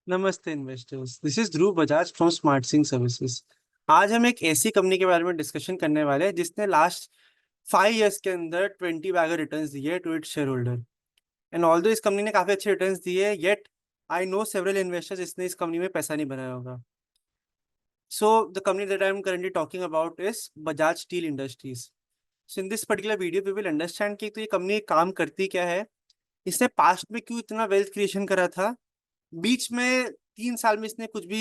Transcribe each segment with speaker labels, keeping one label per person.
Speaker 1: नमस्ते investors, this is Dhruv Bajaj from smart Singh services. आज हम एक ऐसी कंपनी के बारे में डिस्कशन करने वाले हैं जिसने लास्ट 5 इयर्स के अंदर 20 रिटर्न्स दिए to its share holder. And although इस कंपनी ने काफी अच्छे रिटर्न्स दिए, yet I know several investors जिसने इस कंपनी में पैसा नहीं बनाया होगा। So the company that I am currently talking about is Bajaj steel industries. So in this particular video we will understand कि तो ये कंपनी काम करती क्या है, इसने पास्ट में क्यों इतना वेल्थ क्रिएशन करा था, बीच में 3 साल में इसने कुछ भी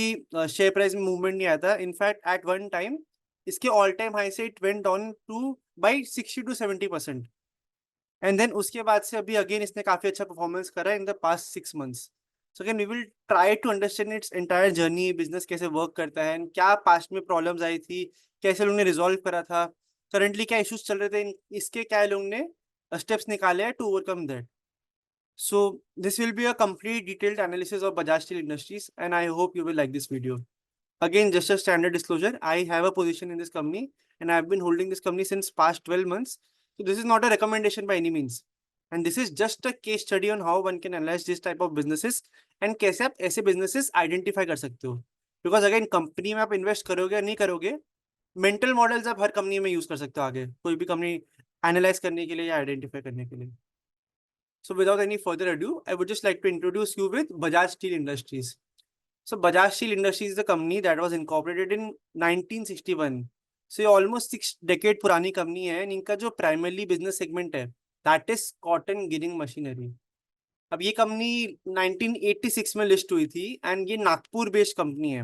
Speaker 1: शेयर प्राइस में मूवमेंट नहीं आया था। इनफैक्ट एट वन टाइम इसके ऑल टाइम हाई से it went down to by 60 to 70%। And then उसके बाद से अभी अगेन इसने काफी अच्छा परफॉर्मेंस करा in the past 6 months. So again we will try to understand its entire journey, business कैसे वर्क करता है, and क्या पास्ट में प्रॉब्लम्स आई थी, कैसे लोगों ने रिजॉल्व करा था, करंटली क्या इश्यूज चल रहे थे, इसके क्या लोगों ने स्टेप्स निकाले हैं to overcome that. So this will be a complete detailed analysis of Bajaj Steel Industries, and I hope you will like this video. Again, just a standard disclosure, I have a position in this company and I have been holding this company since past 12 months. So this is not a recommendation by any means. And this is just a case study on how one can analyze this type of businesses and कैसे आप ऐसे businesses identify कर सकते हो. Because again, company में आप invest करोगे या नहीं करोगे, mental models आप हर company में use कर सकते हो आगे, कोई भी company analyze करने के लिए या identify करने के लिए. So without any further ado, I would just like to introduce you with Bajaj Steel Industries. So Bajaj Steel Industries is a company that was incorporated in 1961. So ये almost 6 decade पुरानी company है। इनका जो primarily business segment है that is cotton ginning machinery. अब ये company 1986 में list हुई थी एंड ये नागपुर बेस्ड कंपनी है।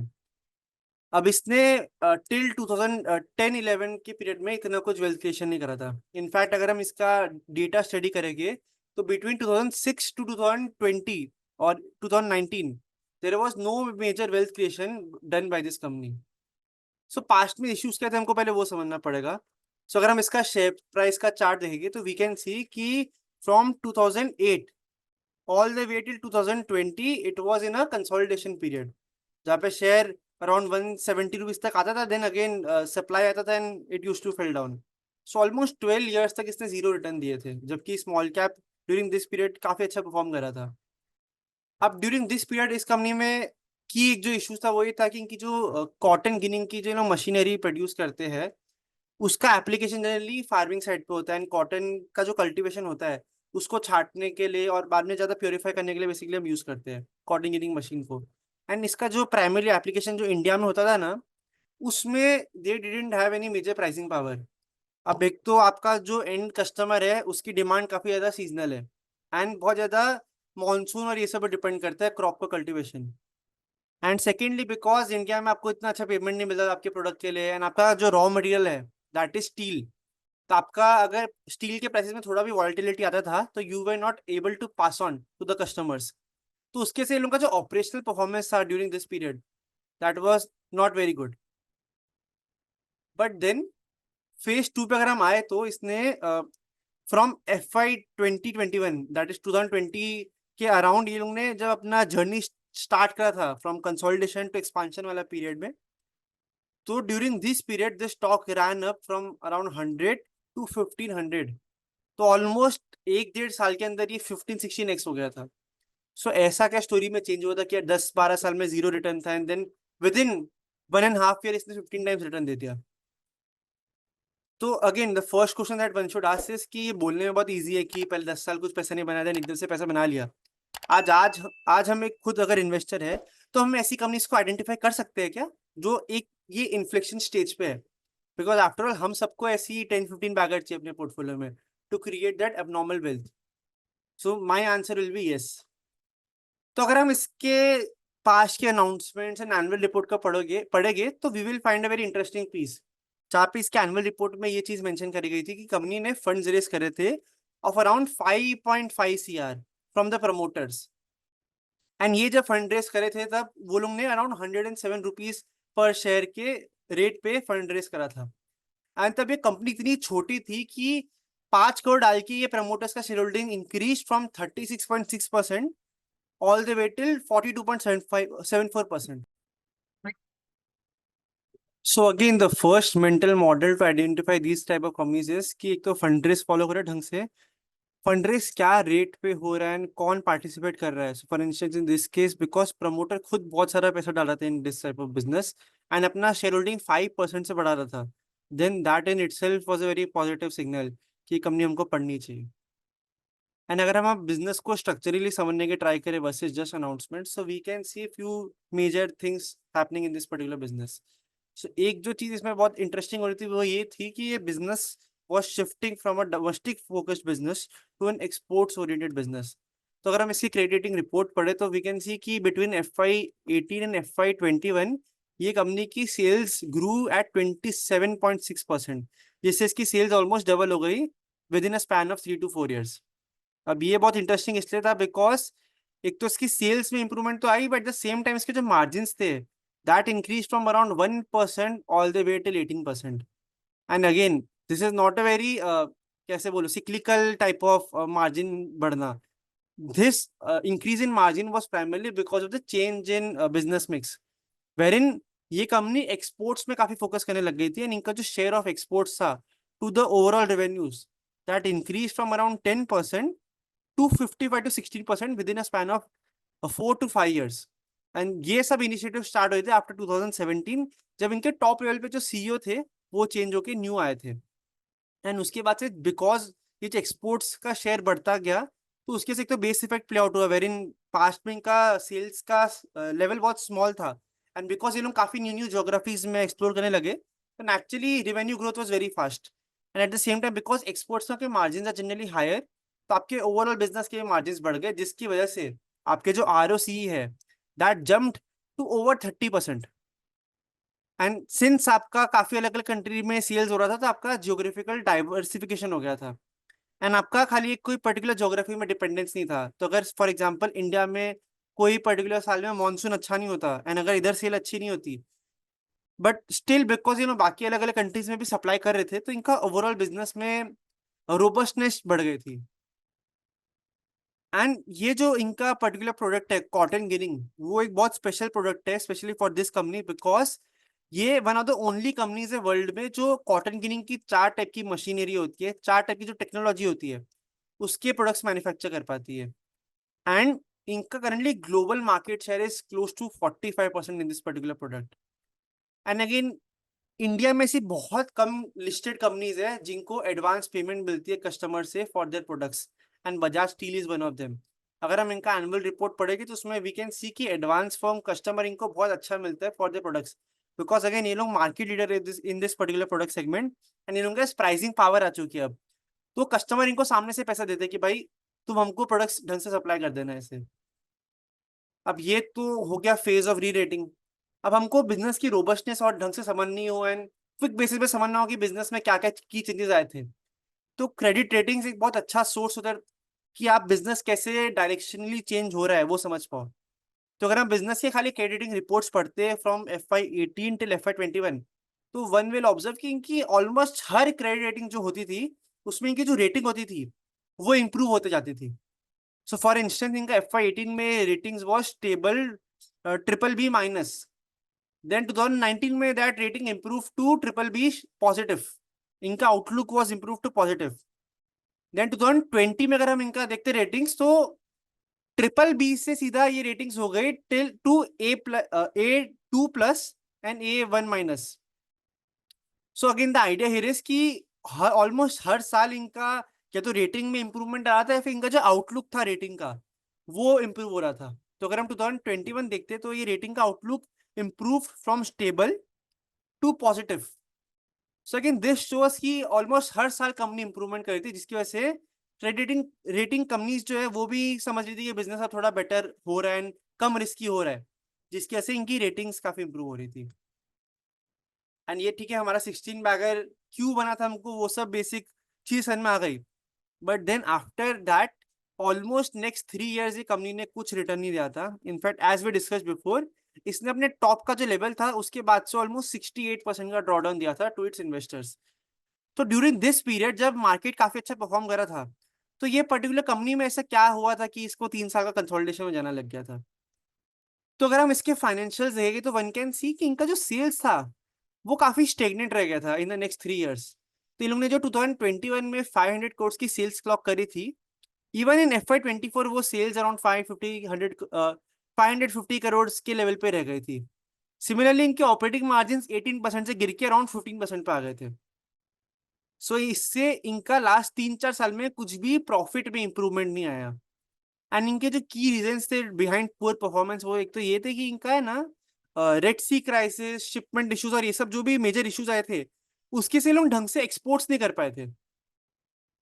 Speaker 1: अब इसने टिल 2010-11 के पीरियड में इतना कुछ वेल्थ क्रिएशन नहीं करा था। इनफैक्ट अगर हम इसका डेटा स्टडी करेंगे तो बिटवीन 2006 टू 2020 और 2019 there was no major wealth creation done by this company. So past में इश्यूज क्या थे हमको पहले वो समझना पड़ेगा। सो अगर हम इसका शेयर प्राइस का चार्ट देखेंगे तो वी कैन सी कि from 2008 all the way till 2020 it was in a consolidation period, जहाँ पे शेयर अराउंड 170 रुपीज तक आता था, देन अगेन सप्लाई आता था and it use to fail down. So almost 12 years तक इसने जीरो रिटर्न दिए थे, जबकि small cap during this period काफी अच्छा परफॉर्म कर रहा था। अब ड्यूरिंग दिस पीरियड इस कंपनी में की एक जो इशू था वो ये था कि इनकी जो कॉटन गिनिंग की जो मशीनरी प्रोड्यूस करते हैं उसका एप्लीकेशन जनरली फार्मिंग साइड पे होता है एंड कॉटन का जो कल्टीवेशन होता है उसको छाटने के लिए और बाद में ज़्यादा प्योरीफाई करने के लिए बेसिकली हम यूज़ करते हैं कॉटन गिनिंग मशीन को। एंड इसका जो प्राइमरी एप्लीकेशन जो इंडिया में होता था ना, उसमें they didn't have any major pricing power. अब एक तो आपका जो एंड कस्टमर है उसकी डिमांड काफ़ी ज़्यादा सीजनल है एंड बहुत ज़्यादा मानसून और ये सब डिपेंड करता है क्रॉप का cultivation. And secondly because India में आपको इतना अच्छा पेमेंट नहीं मिलता आपके प्रोडक्ट के लिए एंड आपका जो रॉ मटेरियल है दैट इज स्टील। तो आपका अगर स्टील के प्राइसेस में थोड़ा भी वॉलिटिलिटी आता था तो you were not able to pass on to the customers. तो उसके से इन लोगों का जो ऑपरेशनल परफॉर्मेंस था during this period that was not very good. But then phase 2 पे अगर हम आए तो इसने फ्रॉम FY 2021 दैट इज 2020 के अराउंड ये लोग ने जब अपना जर्नी स्टार्ट करा था फ्रॉम कंसोलिडेशन टू एक्सपांशन वाला पीरियड में, तो during this period the stock ran up from around 100 to 1500। तो ऑलमोस्ट 1-1.5 साल के अंदर ये 15-16x हो गया था। सो ऐसा क्या स्टोरी में चेंज हुआ था कि 10-12 साल में जीरो रिटर्न था and then within 1.5 year इसने 15 टाइम्स रिटर्न दे दिया। तो again the first question that one should ask is कि ये बोलने में बहुत इजी है कि पहले 10 साल कुछ पैसा नहीं बनाया था एकदम से पैसा बना लिया। आज आज आज हम एक खुद अगर इन्वेस्टर है तो हम ऐसी कंपनीज को आइडेंटिफाई कर सकते हैं क्या जो एक ये इन्फ्लेक्शन स्टेज पे है। बिकॉज आफ्टर ऑल हम सबको ऐसी 10-15 बैगर चाहिए अपने पोर्टफोलियो में to create that abnormal wealth. So my answer will be yes. तो अगर हम इसके पास के अनाउंसमेंट्स एंड एनुअल रिपोर्ट का पढ़ेंगे तो we will find a very interesting piece, जहाँ पे इसके एनुअल रिपोर्ट में ये चीज मेंशन करी गई थी कि कंपनी ने फंड्स रेज करे थे of around 5.5 CR from the promoters. And ये जब फंड रेज करे थे तब वो लोग ने अराउंड 107 रुपीज पर शेयर के रेट पे फंड रेज करा था। एंड तब ये कंपनी इतनी छोटी थी कि 5 करोड़ डाल के ये प्रमोटर्स का share holding increase from 36.6% all the way till 42.74%. So again, the first mental model to identify these type of companies is कि एक तो फंड रेज फॉलो करे ढंग से, फंड रेस क्या रेट पे हो रहा है एंड कौन पार्टिसिपेट कर रहा है. For instance in this case because promoter खुद बहुत सारा पैसा डाल रहा था in this type of business and अपना शेयर होल्डिंग 5% से बढ़ा रहा था, then that in itself was a very positive signal कि कंपनी हमको पढ़नी चाहिए. एंड अगर हम आप बिजनेस को स्ट्रक्चरली समझने के ट्राई करें versus just announcement, so we can see few major things happening in this particular business. So एक जो चीज इसमें बहुत इंटरेस्टिंग हो रही थी वो ये थी कि ये business was shifting from a domestic focused business to an exports oriented business. तो अगर हम इसकी क्रेडिट रेटिंग रिपोर्ट पढ़े तो वी कैन सी कि बिटवीन FY18 एंड FY21 ये कंपनी की सेल्स ग्रू एट 27.6%, जिससे इसकी सेल्स ऑलमोस्ट डबल हो गई with in a span of 3 to 4 years. अब ये बहुत इंटरेस्टिंग इसलिए था बिकॉज एक तो इसकी सेल्स में इंप्रूवमेंट तो आई, बट द सेम टाइम इसके जो मार्जिन थे that increase from around 1% all the way till 18%. And again this is not a very कैसे बोलो सिक्लिकल टाइप ऑफ मार्जिन बढ़ना. This increase in margin was primarily because of the change in business mix, wherein ये company exports में काफी focus करने लग गई थी एंड इनका जो शेयर ऑफ एक्सपोर्ट्स था to the overall revenues that increase from around 10% to 55 to 60% within a span of 4 to 5 years. And ये सब इनिशिएटिव स्टार्ट हुए थे आफ्टर 2017 जब इनके टॉप लेवल पे जो सीईओ थे वो चेंज होके न्यू आए थे. एंड उसके बाद से बिकॉज ये जो एक्सपोर्ट्स का शेयर बढ़ता गया तो उसके से एक तो बेस इफेक्ट प्ले आउट हुआ वेर इन पास्ट में इनका सेल्स का लेवल बहुत स्मॉल था. एंड बिकॉज ये लोग काफी न्यू न्यू जोग्राफीज में एक्सप्लोर करने लगे तो naturally revenue growth was very fast. And at the same time because exports के मार्जिन आर जनरली हायर तो आपके ओवरऑल बिजनेस के मार्जिन बढ़ गए, जिसकी वजह से आपके जो ROCE है that jumped to over 30%. And since आपका काफी अलग अलग कंट्री में सेल्स हो रहा था तो आपका जियोग्राफिकल डाइवर्सिफिकेशन हो गया था एंड आपका खाली एक कोई पर्टिकुलर ज्योग्राफी में डिपेंडेंस नहीं था. तो अगर फॉर एग्जांपल इंडिया में कोई पर्टिकुलर साल में मानसून अच्छा नहीं होता एंड अगर इधर सेल अच्छी नहीं होती बट स्टिल बिकॉज बाकी अलग अलग कंट्रीज में भी सप्लाई कर रहे थे तो इनका ओवरऑल बिजनेस में रोबस्टनेस बढ़ गई थी. एंड ये जो इनका पर्टिकुलर प्रोडक्ट है कॉटन गिनिंग वो एक बहुत स्पेशल प्रोडक्ट है specially for this company because ये one of the only companies है वर्ल्ड में जो कॉटन गिनिंग की 4 टाइप की मशीनरी होती है, 4 टाइप की जो टेक्नोलॉजी होती है उसके प्रोडक्ट्स मैन्युफैक्चर कर पाती है. एंड इनका currently global market share is close to 45% in this particular product. And again India में ऐसी बहुत कम लिस्टेड कंपनीज है जिनको एडवांस पेमेंट मिलती है कस्टमर से for their products and Bajaj steel is one of them. अगर हम इनका एनुअल रिपोर्ट पढ़ेंगे तो उसमें वी कैन सी कि एडवांस फ्रॉम कस्टमर इनको बहुत अच्छा मिलता है for their products because again ये लोग market leader in this particular product segment and in लोगों के प्राइसिंग पावर आ चुकी है अब. तो कस्टमर इनको सामने से पैसा देते हैं कि भाई तुम हमको प्रोडक्ट्स ढंग से सप्लाई कर देना ऐसे. अब ये तो हो गया फेज ऑफ री रेटिंग. अब हमको बिजनेस की रोबस्टनेस और ढंग से समझनी हो एंड क्विक बेसिस पे समझना हो कि बिजनेस में क्या क्या की चेंजेस आए थे तो क्रेडिट रेटिंग्स एक बहुत अच्छा सोर्स होता है कि आप बिजनेस कैसे डायरेक्शनली चेंज हो रहा है वो समझ पाओ. तो अगर हम बिजनेस के खाली क्रेडिट रेटिंग रिपोर्ट्स पढ़ते हैं फ्रॉम FY18 टिल FY21 तो वन विल ऑब्जर्व कि इनकी ऑलमोस्ट हर क्रेडिट रेटिंग जो होती थी उसमें इनकी जो रेटिंग होती थी वो इंप्रूव होते जाती थी. सो फॉर इंस्टेंस इनका FY18 में ratings was stable BBB-. Then 2019 में that rating improve to BBB positive. इनका outlook was improve to positive. Then 2020 में अगर हम इनका देखते रेटिंग्स तो BBB से सीधा ये रेटिंग्स हो गई till two A2+ and A1-. So again the idea here is कि ऑलमोस्ट हर साल इनका या तो रेटिंग में इंप्रूवमेंट आ रहा था या फिर इनका जो आउटलुक था रेटिंग का वो इंप्रूव हो रहा था. तो अगर हम 2021 देखते तो ये रेटिंग का outlook improve from stable to positive. So again this shows कि ऑलमोस्ट हर साल कंपनी इंप्रूवमेंट कर रही थी जिसकी वजह से क्रेडिटिंग रेटिंग कंपनीज जो है वो भी समझ रही थी कि बिजनेस अब थोड़ा बेटर हो रहा है एंड कम रिस्की हो रहा है जिसकी वजह से इनकी रेटिंग्स काफी इंप्रूव हो रही थी. एंड ये ठीक है हमारा 16 बैगर क्यों बना था हमको वो सब बेसिक चीज समझ में आ गई. But then after that almost next 3 years ये कंपनी ने कुछ रिटर्न नहीं दिया था. In fact as we discuss before इसने अपने टॉप का जो लेवल था उसके बाद से ऑलमोस्ट 68% का ड्रॉडाउन दिया था टू इट्स इन्वेस्टर्स. तो ड्यूरिंग दिस पीरियड जब मार्केट काफी अच्छा परफॉर्म कर रहा था तो ये पर्टिकुलर कंपनी में ऐसा क्या हुआ था कि इसको 3 साल का कंसोलिडेशन में जाना लग गया था. तो अगर हम इसके फाइनेंशियल्स देखेंगे तो वन कैन सी कि इनका जो सेल्स था वो काफी स्टेगनेंट रह गया था इन द नेक्स्ट 3 years. तो इन लोगों ने जो 2021 में 500 करोड़ की सेल्स क्लॉक करी थी इवन इन FY24 वो सेल्स अराउंड 550 करोड़ के लेवल पे रह गई थी। सिमिलरली इनके ऑपरेटिंग मार्जिन 18% से गिर के अराउंड 14% पे आ गए थे। सो इससे इनका लास्ट 3-4 साल में कुछ भी प्रॉफिट में इंप्रूवमेंट नहीं आया। एंड इनके जो की रीजंस थे बिहाइंड पुअर परफॉर्मेंस, वो एक तो ये थे कि इनका है ना red Sea crisis, shipment issues और ये सब जो भी मेजर इश्यूज आए थे, उसके से लोग ढंग से एक्सपोर्ट्स नहीं कर पाए थे।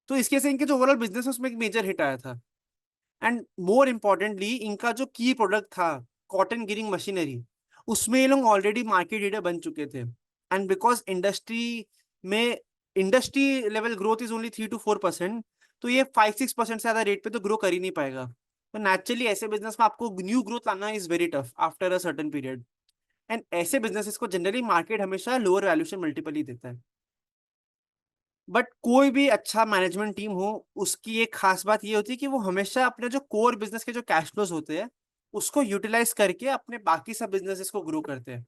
Speaker 1: तो इसके से इनके जो ओवरऑल बिजनेस उसमें एक मेजर हिट आया था। एंड मोर इम्पोर्टेंटली इनका जो की प्रोडक्ट था कॉटन गिरिंग मशीनरी, उसमें ये लोग ऑलरेडी मार्केट लीडर बन चुके थे। एंड बिकॉज में industry level growth is only 3 to 4%, तो ये 5-6% से ज्यादा रेट पे तो ग्रो कर ही नहीं पाएगा। तो नेचुरली ऐसे बिजनेस में आपको न्यू ग्रोथ लाना is very tough after a certain period. And ऐसे बिजनेसेस को जनरली मार्केट हमेशा लोअर वैल्यूएशन मल्टीपल ही देता है। बट कोई भी अच्छा मैनेजमेंट टीम हो, उसकी एक खास बात ये होती है कि वो हमेशा अपने जो कोर बिजनेस के जो कैश फ्लोज होते हैं उसको यूटिलाइज करके अपने बाकी सब बिजनेसेस को ग्रो करते हैं।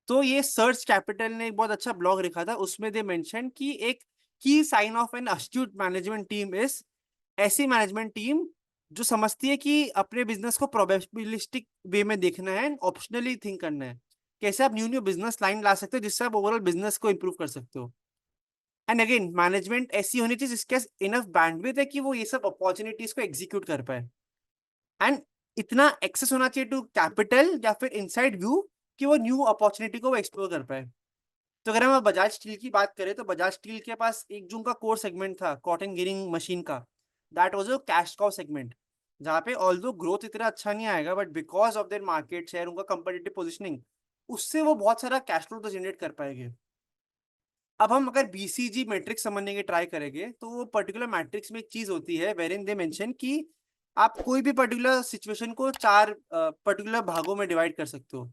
Speaker 1: तो ये सर्च कैपिटल ने एक बहुत अच्छा ब्लॉग लिखा था, उसमें दे मेंशन कि एक की sign of an astute management team is ऐसी मैनेजमेंट टीम जो समझती है कि अपने बिजनेस को प्रोबेबिलिस्टिक वे में देखना है, ऑप्शनली थिंक करना है, कैसे आप न्यू न्यू बिजनेस लाइन ला सकते हो जिससे आप ओवरऑल बिजनेस को इंप्रूव कर सकते हो। एंड अगेन मैनेजमेंट ऐसी होनी चाहिए जिसके इनफ बैंडविड्थ है कि वो ये सब अपॉर्चुनिटीज को एग्जीक्यूट कर पाए। एंड इतना एक्सेस होना चाहिए टू कैपिटल या फिर इनसाइड व्यू कि वो न्यू अपॉर्चुनिटी को एक्सप्लोर कर पाए। तो अगर हम बजाज स्टील की बात करें तो बजाज स्टील के पास एक जो उनका कोर सेगमेंट था कॉटन गिरिंग मशीन का, that was a cash cow segment, जहाँ पे ऑल्दो ग्रोथ इतना अच्छा नहीं आएगा but because of their market share, उनका कंपेटिटिव पोजिशनिंग, उससे वो बहुत सारा कैश फ्लो तो जनरेट कर पाएंगे। अब हम अगर BCG मैट्रिक्स समझने की ट्राई करेंगे तो वो पर्टिकुलर मैट्रिक्स में एक चीज होती है वेरिन दे मेंशन कि आप कोई भी पर्टिकुलर सिचुएशन को 4 पर्टिकुलर भागों में डिवाइड कर सकते हो।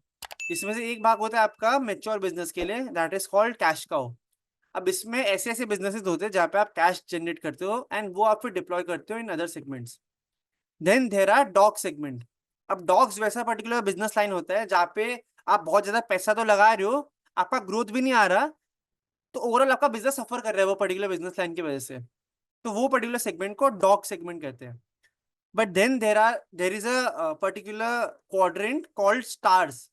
Speaker 1: इसमें से एक भाग होता है आपका मेच्योर बिजनेस के लिए, that is called cash cow. अब इसमें ऐसे ऐसे बिजनेसेस होते हैं जहाँ पे आप कैश जनरेट करते हो एंड वो आप फिर डिप्लॉय करते हो in other segments. Then there are dog segment. अब डॉग्स वैसा पर्टिकुलर बिजनेस लाइन होता है जहाँ पे आप बहुत ज्यादा पैसा तो लगा रहे हो, आपका ग्रोथ भी नहीं आ रहा, तो ओवरऑल आपका बिजनेस सफर कर रहा है वो पर्टिकुलर बिजनेस लाइन की वजह से। तो वो पर्टिकुलर सेगमेंट को डॉग सेगमेंट कहते हैं। But then there is a particular quadrant called stars.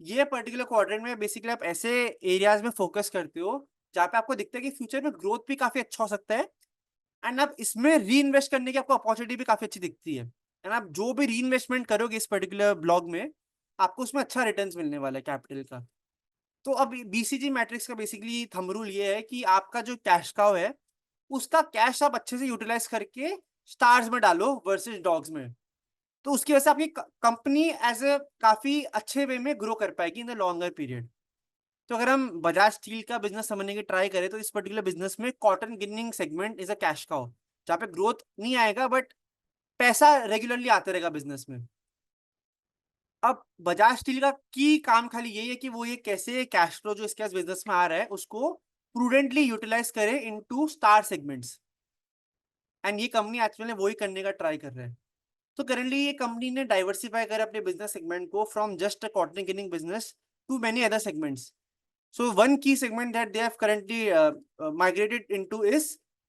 Speaker 1: ये पर्टिकुलर क्वाड्रेंट में बेसिकली आप ऐसे एरियाज में फोकस करते हो जहाँ पे आपको दिखता है कि फ्यूचर में ग्रोथ भी काफी अच्छा हो सकता है, एंड आप इसमें री इन्वेस्ट करने की आपको अपॉर्चुनिटी भी काफी अच्छी दिखती है। एंड आप जो भी री इन्वेस्टमेंट करोगे इस पर्टिकुलर ब्लॉग में, आपको उसमें अच्छा रिटर्न मिलने वाला है कैपिटल का। तो अब BCG मैट्रिक्स का बेसिकली थंब रूल ये है कि आपका जो कैश काउ है उसका कैश आप अच्छे से यूटिलाइज करके स्टार्स में डालो वर्सेस डॉग्स में। तो उसकी वजह से आपकी कंपनी एज ए काफी अच्छे वे में ग्रो कर पाएगी इन द लॉन्गर पीरियड। तो अगर हम बजाज स्टील का बिजनेस समझने की ट्राई करें तो इस पर्टिकुलर बिजनेस में cotton ginning segment is a cash cow, जहाँ पे ग्रोथ नहीं आएगा बट पैसा रेगुलरली आते रहेगा बिजनेस में। अब बजाज स्टील का की काम खाली यही है कि वो ये कैसे कैश फ्लो जो इसके बिजनेस में आ रहा है उसको प्रूडेंटली यूटिलाइज करे इनटू स्टार सेगमेंट्स। एंड ये कंपनी एक्चुअली वही करने का ट्राई कर रहा है। तो करेंटली ये कंपनी ने डाइवर्सिफाई कर अपने बिजनेस सेगमेंट को from just a cotton ginning business to many other segments. So one key segment that they have currently migrated into is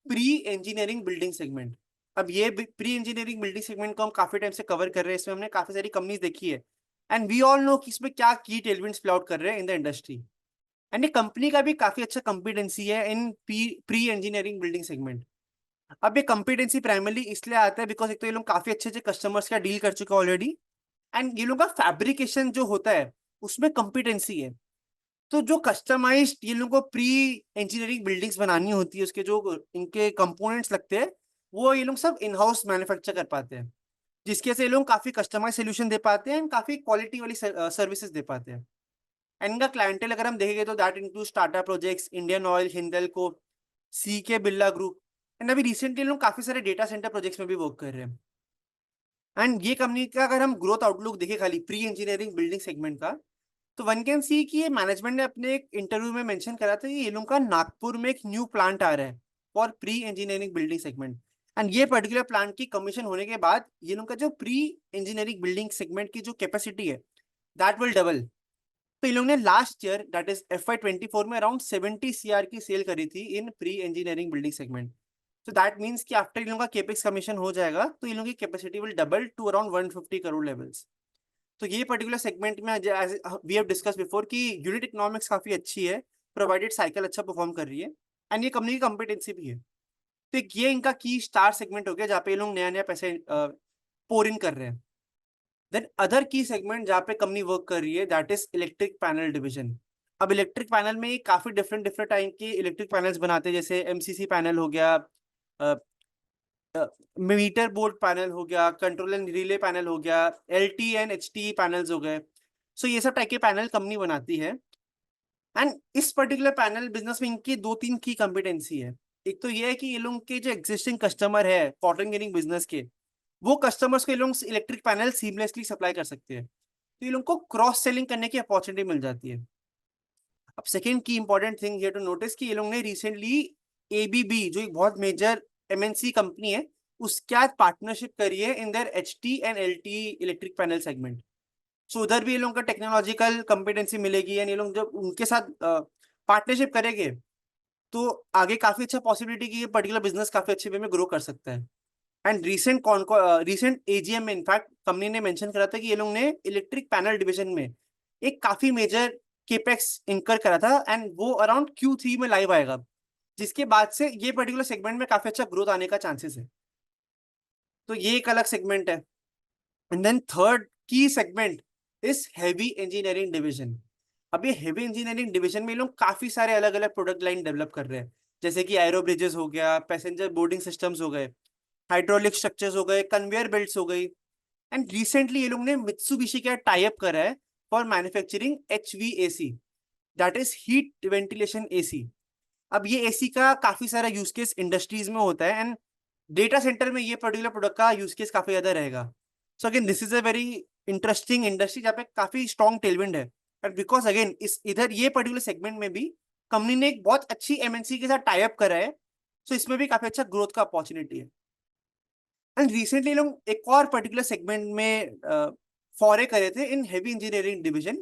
Speaker 1: pre-engineering building segment. अब ये प्री इंजीनियरिंग बिल्डिंग सेगमेंट को हम काफी time से cover कर रहे हैं, इसमें हमने काफी सारी कंपनीज देखी है एंड वी ऑल नो कि इसमें क्या की टेलविंड्स प्ले आउट कर रहे हैं इन द इंडस्ट्री। एंड ये कंपनी का भी काफी अच्छा कॉम्पिटेंसी है इन प्री इंजीनियरिंग बिल्डिंग सेगमेंट। अब ये कॉम्पिटेंसी प्राइमरली इसलिए आता है बिकॉज एक तो ये लोग काफी अच्छे अच्छे कस्टमर्स का डील कर चुके हैं ऑलरेडी, एंड ये लोग का फैब्रिकेशन जो होता है उसमें कॉम्पिटेंसी है। तो जो कस्टमाइज्ड ये लोगों को प्री इंजीनियरिंग बिल्डिंग्स बनानी होती है, उसके जो इनके कंपोनेंट्स लगते हैं वो ये लोग सब इन हाउस मैन्युफैक्चर कर पाते हैं, जिसके से ये लोग काफी कस्टमाइज सोल्यूशन दे पाते हैं, काफी क्वालिटी वाली सर्विसेज दे पाते हैं। एंड इनका क्लाइंटेल अगर हम देखेंगे तो that include Tata projects, Indian Oil, Hindalco, CK Birla group. And अभी रिसेंटली लोग काफी सारे डेटा सेंटर प्रोजेक्ट्स में भी वर्क कर रहे हैं। एंड ये कंपनी का अगर हम ग्रोथ आउटलुक देखें खाली प्री इंजीनियरिंग बिल्डिंग सेगमेंट का, तो वन कैन सी कि ये मैनेजमेंट ने अपने एक इंटरव्यू में मेंशन करा था कि ये लोगों का नागपुर में एक न्यू प्लांट आ रहा है for pre engineering building segment. And ये पर्टिकुलर प्लांट की कमीशन होने के बाद ये लोगों का जो प्री इंजीनियरिंग बिल्डिंग सेगमेंट की जो कैपेसिटी है दैट विल डबल। तो इन लोगों ने last year that is FY24 में अराउंड 70 CR की सेल करी थी इन प्री इंजीनियरिंग बिल्डिंग सेगमेंट। तो दैट मीन्स कि आफ्टर इन लोगों का केपेक्स कमीशन हो जाएगा तो इन लोगों की capacity will double two around 150 crore levels. तो ये पर्टिकुलर सेगमेंट में वी हैव डिस्कस बिफोर कि यूनिट इकोनॉमिक्स काफी अच्छी है, प्रोवाइडेड साइकिल अच्छा परफॉर्म कर रही है, एंड ये कंपनी की कॉम्पिटेंसी भी है। तो ये इनका की स्टार सेगमेंट हो गया जहाँ पे ये लोग नया नया पैसे पोर इन कर रहे हैं। देन अदर की सेगमेंट जहाँ पे कंपनी वर्क कर रही है that is electric panel division. अब इलेक्ट्रिक पैनल में काफी डिफरेंट डिफरेंट टाइप के इलेक्ट्रिक पैनल्स बनाते हैं, जैसे एमसीसी पैनल हो गया, मीटर बोर्ड पैनल हो गया, कंट्रोल एंड रिले पैनल हो गया, एलटी एंड एचटी पैनल्स हो गए। सो ये सब टाइप के पैनल कंपनी बनाती है। एंड इस पर्टिकुलर पैनल बिजनेस में इनकी दो तीन की कॉम्पिटेंसी है। एक तो ये है कि ये लोग के जो एग्जिस्टिंग कस्टमर है कॉटन गिनिंग बिजनेस के, वो कस्टमर्स को ये लोग इलेक्ट्रिक पैनल सीमलेसली सप्लाई कर सकते हैं, तो ये लोग को क्रॉस सेलिंग करने की अपॉर्चुनिटी मिल जाती है। अब सेकेंड की important thing here to notice कि ये लोग ने रिसेंटली एबीबी जो एक बहुत मेजर एमएनसी कंपनी है उसके साथ पार्टनरशिप करी है in their HT and LT electric panel segment. So उधर भी ये लोगों का टेक्नोलॉजिकल कॉम्पिटेंसी मिलेगी, एंड ये लोग जब उनके साथ पार्टनरशिप करेंगे तो आगे काफी अच्छा पॉसिबिलिटी कि ये पर्टिकुलर बिजनेस काफी अच्छे वे में ग्रो कर सकता है। एंड रिसेंट एजीएम में इनफैक्ट कंपनी ने मेंशन करा था कि ये लोग ने इलेक्ट्रिक पैनल डिवीजन में एक काफी मेजर केपेक्स इनकर करा था, एंड वो अराउंड Q3 में लाइव आएगा, जिसके बाद से ये पर्टिकुलर सेगमेंट में काफी अच्छा ग्रोथ आने का चांसेस है। तो ये एक अलग सेगमेंट है। एंड देन थर्ड की segment is heavy engineering division. अब ये हैवी इंजीनियरिंग डिवीजन में लोग काफी सारे अलग अलग प्रोडक्ट लाइन डेवलप कर रहे हैं, जैसे कि एरो ब्रिजेस हो गया, पैसेंजर बोर्डिंग सिस्टम्स हो गए, हाइड्रोलिक स्ट्रक्चर्स हो गए, कन्वेयर बेल्ट्स हो गई। एंड रिसेंटली ये लोग ने मित्सुबिशी का टाई अप करा है for manufacturing HVAC, that is heat ventilation AC. अब ये एसी का काफी सारा यूज केस इंडस्ट्रीज में होता है, एंड डेटा सेंटर में ये पर्टिकुलर प्रोडक्ट का यूज केस काफी ज्यादा रहेगा। सो again this is a very interesting industry जहाँ पे काफी स्ट्रॉन्ग टेलविंड है, बट बिकॉज अगेन इस इधर ये पर्टिकुलर सेगमेंट में भी कंपनी ने एक बहुत अच्छी एमएनसी के साथ टाई अप करा है, सो इसमें भी काफी अच्छा ग्रोथ का अपॉर्चुनिटी है। एंड रिसेंटली लोग एक और पर्टिकुलर सेगमेंट में फॉरे करे थे in heavy engineering division,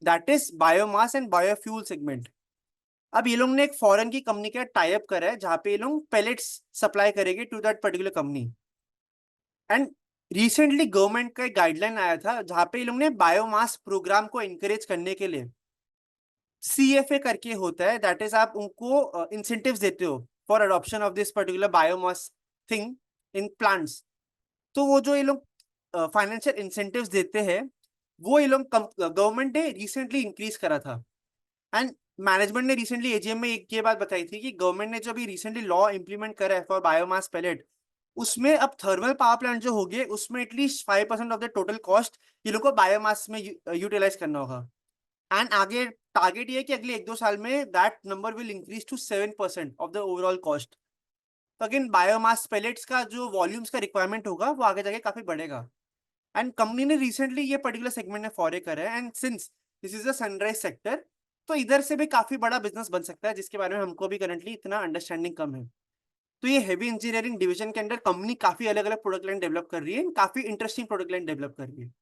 Speaker 1: that is biomass and biofuel segment. अब ये लोग ने एक फॉरेन की कंपनी का टाई अप करा है जहां पे ये लोग पेलेट्स सप्लाई करेंगे to that particular company. And recently government का एक गाइडलाइन आया था जहां पे ये लोग ने बायोमास प्रोग्राम को इनकरेज करने के लिए CFA करके होता है, दैट इज आप उनको इंसेंटिव्स देते हो for adoption of this particular biomass thing in plants. तो वो जो ये लोग फाइनेंशियल इंसेंटिव्स देते हैं वो ये लोग गवर्नमेंट ने रिसेंटली इंक्रीज करा था। एंड मैनेजमेंट ने रिसेंटली एजीएम में एक ये बात बताई थी कि गवर्नमेंट ने जो अभी रिसेंटली लॉ इंप्लीमेंट करा है फॉर बायोमास पेलेट, उसमें अब थर्मल पावर प्लांट जो हो गए उसमें at least 5% of the total cost ये लोग को बायोमास में यूटिलाइज करना होगा। एंड आगे टारगेट ये है कि अगले 1-2 साल में that number will increase to 7% of the overall cost. तो अगेन बायोमास पेलेट्स का जो वॉल्यूम्स का रिक्वायरमेंट होगा वो आगे जाके काफी बढ़ेगा। एंड कंपनी ने रिसेंटली ये पर्टिकुलर सेगमेंट में फॉरे करा है, and since this is a sunrise sector तो इधर से भी काफी बड़ा बिजनेस बन सकता है, जिसके बारे में हमको भी करंटली इतना अंडरस्टैंडिंग कम है। तो ये हेवी इंजीनियरिंग डिवीजन के अंदर कंपनी काफी अलग अलग प्रोडक्ट लाइन डेवलप कर रही है, काफी इंटरेस्टिंग प्रोडक्ट लाइन डेवलप कर रही है।